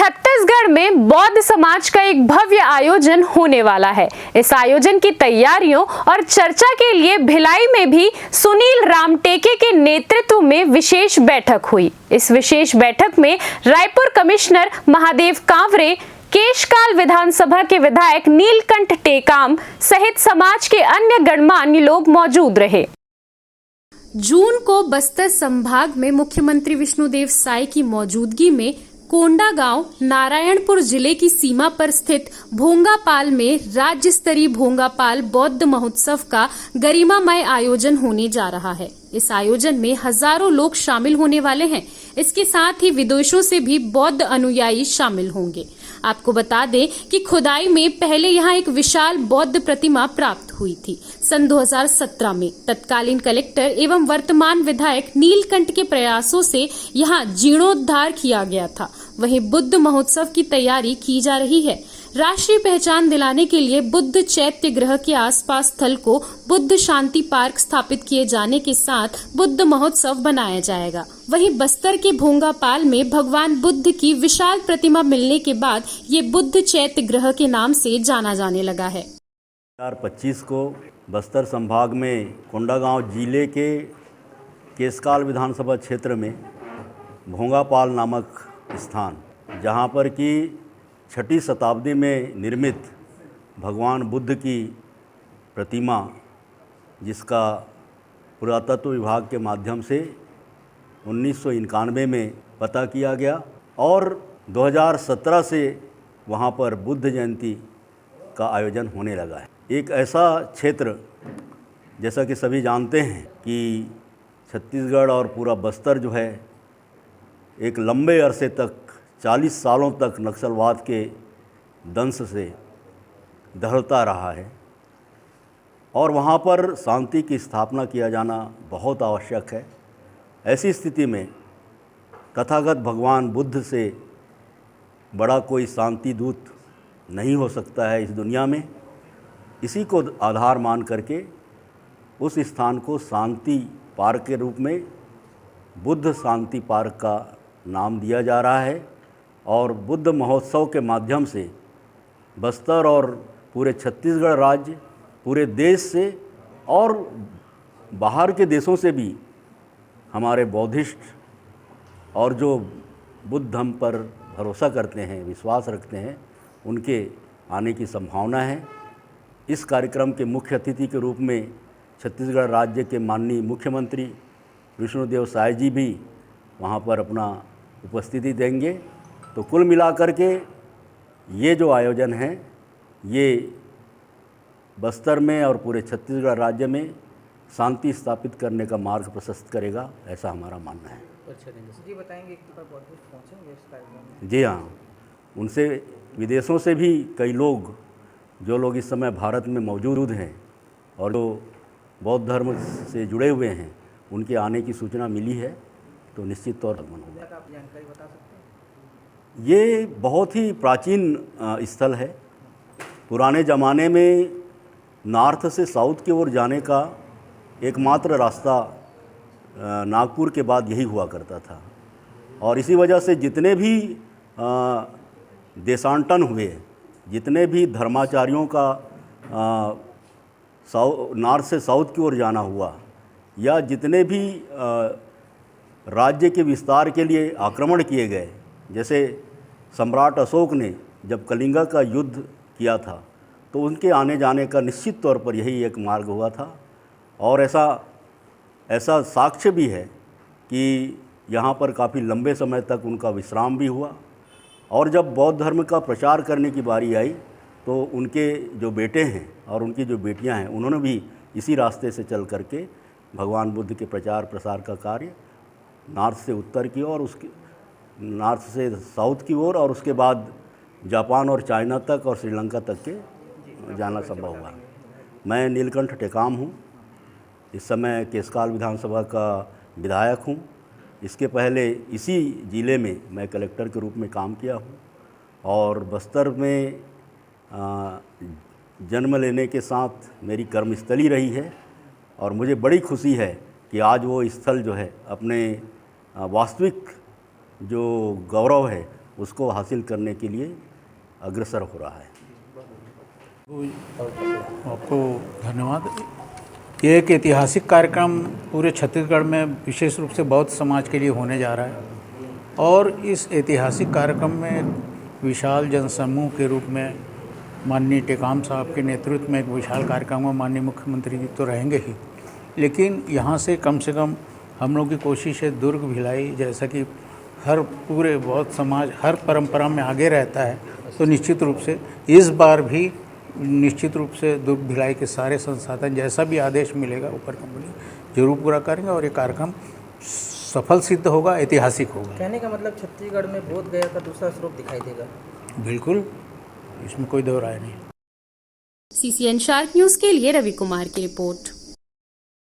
छत्तीसगढ़ में बौद्ध समाज का एक भव्य आयोजन होने वाला है। इस आयोजन की तैयारियों और चर्चा के लिए भिलाई में भी सुनील रामटेके के नेतृत्व में विशेष बैठक हुई। इस विशेष बैठक में रायपुर कमिश्नर महादेव कांवरे, केशकाल विधानसभा के विधायक नीलकंठ टेकाम सहित समाज के अन्य गणमान्य लोग मौजूद रहे। जून को बस्तर संभाग में मुख्यमंत्री विष्णुदेव साय की मौजूदगी में कोंडागांव नारायणपुर जिले की सीमा पर स्थित भोंगापाल में राज्य स्तरीय भोंगापाल बौद्ध महोत्सव का गरिमामय आयोजन होने जा रहा है। इस आयोजन में हजारों लोग शामिल होने वाले हैं। इसके साथ ही विदेशों से भी बौद्ध अनुयायी शामिल होंगे। आपको बता दें कि खुदाई में पहले यहाँ एक विशाल बौद्ध प्रतिमा प्राप्त हुई थी। सन 2017 में तत्कालीन कलेक्टर एवं वर्तमान विधायक नीलकंठ के प्रयासों से यहाँ जीर्णोद्धार किया गया था। वहीं बुद्ध महोत्सव की तैयारी की जा रही है। राष्ट्रीय पहचान दिलाने के लिए बुद्ध चैत्य गृह के आसपास स्थल को बुद्ध शांति पार्क स्थापित किए जाने के साथ बुद्ध महोत्सव बनाया जाएगा। वहीं बस्तर के भोंगापाल में भगवान बुद्ध की विशाल प्रतिमा मिलने के बाद ये बुद्ध चैत्य गृह के नाम से जाना जाने लगा है। 2025 को बस्तर संभाग में कोंडागांव जिले के केशकाल विधानसभा क्षेत्र में भोंगापाल नामक स्थान, जहां पर कि 6वीं शताब्दी में निर्मित भगवान बुद्ध की प्रतिमा, जिसका पुरातत्व विभाग के माध्यम से 1991 में पता किया गया और 2017 से वहां पर बुद्ध जयंती का आयोजन होने लगा है। एक ऐसा क्षेत्र, जैसा कि सभी जानते हैं कि छत्तीसगढ़ और पूरा बस्तर जो है एक लंबे अरसे तक 40 सालों तक नक्सलवाद के दंश से दहलता रहा है और वहाँ पर शांति की स्थापना किया जाना बहुत आवश्यक है। ऐसी स्थिति में तथागत भगवान बुद्ध से बड़ा कोई शांति दूत नहीं हो सकता है इस दुनिया में। इसी को आधार मान करके उस स्थान को शांति पार्क के रूप में बुद्ध शांति पार्क का नाम दिया जा रहा है और बुद्ध महोत्सव के माध्यम से बस्तर और पूरे छत्तीसगढ़ राज्य, पूरे देश से और बाहर के देशों से भी हमारे बौद्धिस्ट और जो बुद्ध धर्म पर भरोसा करते हैं, विश्वास रखते हैं, उनके आने की संभावना है। इस कार्यक्रम के मुख्य अतिथि के रूप में छत्तीसगढ़ राज्य के माननीय मुख्यमंत्री विष्णुदेव साय जी भी वहाँ पर अपना उपस्थिति देंगे। तो कुल मिलाकर के ये जो आयोजन है, ये बस्तर में और पूरे छत्तीसगढ़ राज्य में शांति स्थापित करने का मार्ग प्रशस्त करेगा, ऐसा हमारा मानना है। अच्छा जी, बताएंगे कि पहुँचेंगे इस कार्यक्रम में? जी हाँ, उनसे विदेशों से भी कई लोग, जो लोग इस समय भारत में मौजूद हैं और जो बौद्ध धर्म से जुड़े हुए हैं, उनके आने की सूचना मिली है। तो निश्चित तौर पर मन होगा। आप जानकारी बता सकते हैं? ये बहुत ही प्राचीन स्थल है। पुराने ज़माने में नॉर्थ से साउथ की ओर जाने का एकमात्र रास्ता नागपुर के बाद यही हुआ करता था और इसी वजह से जितने भी देशांतरण हुए, जितने भी धर्माचार्यों का नॉर्थ से साउथ की ओर जाना हुआ, या जितने भी राज्य के विस्तार के लिए आक्रमण किए गए, जैसे सम्राट अशोक ने जब कलिंगा का युद्ध किया था तो उनके आने जाने का निश्चित तौर पर यही एक मार्ग हुआ था। और ऐसा साक्ष्य भी है कि यहाँ पर काफ़ी लंबे समय तक उनका विश्राम भी हुआ और जब बौद्ध धर्म का प्रचार करने की बारी आई तो उनके जो बेटे हैं और उनकी जो बेटियाँ हैं, उन्होंने भी इसी रास्ते से चल करके भगवान बुद्ध के प्रचार प्रसार का कार्य नॉर्थ से उत्तर की ओर, उसके नॉर्थ से साउथ की ओर और उसके बाद जापान और चाइना तक और श्रीलंका तक के जाना संभव हुआ। मैं नीलकंठ टेकाम हूँ। इस समय केशकाल विधानसभा का विधायक हूँ। इसके पहले इसी ज़िले में मैं कलेक्टर के रूप में काम किया हूँ और बस्तर में जन्म लेने के साथ मेरी कर्मस्थली रही है और मुझे बड़ी खुशी है कि आज वो स्थल जो है अपने वास्तविक जो गौरव है उसको हासिल करने के लिए अग्रसर हो रहा है। आपको धन्यवाद। ये एक ऐतिहासिक कार्यक्रम पूरे छत्तीसगढ़ में विशेष रूप से बौद्ध समाज के लिए होने जा रहा है और इस ऐतिहासिक कार्यक्रम में विशाल जनसमूह के रूप में माननीय टेकाम साहब के नेतृत्व में एक विशाल कार्यक्रम में माननीय मुख्यमंत्री जी तो रहेंगे ही, लेकिन यहाँ से कम हम लोग की कोशिश है दुर्ग भिलाई, जैसा कि हर पूरे बौद्ध समाज हर परंपरा में आगे रहता है, तो निश्चित रूप से इस बार भी निश्चित रूप से दुर्ग भिलाई के सारे संसाधन जैसा भी आदेश मिलेगा ऊपर कंपनी जरूर पूरा करेंगे और ये कार्यक्रम सफल सिद्ध होगा, ऐतिहासिक होगा। कहने का मतलब छत्तीसगढ़ में बोध गया का दूसरा स्वरूप दिखाई देगा। बिल्कुल, इसमें कोई दो राय नहीं। CCN शार्क न्यूज के लिए रवि कुमार की रिपोर्ट।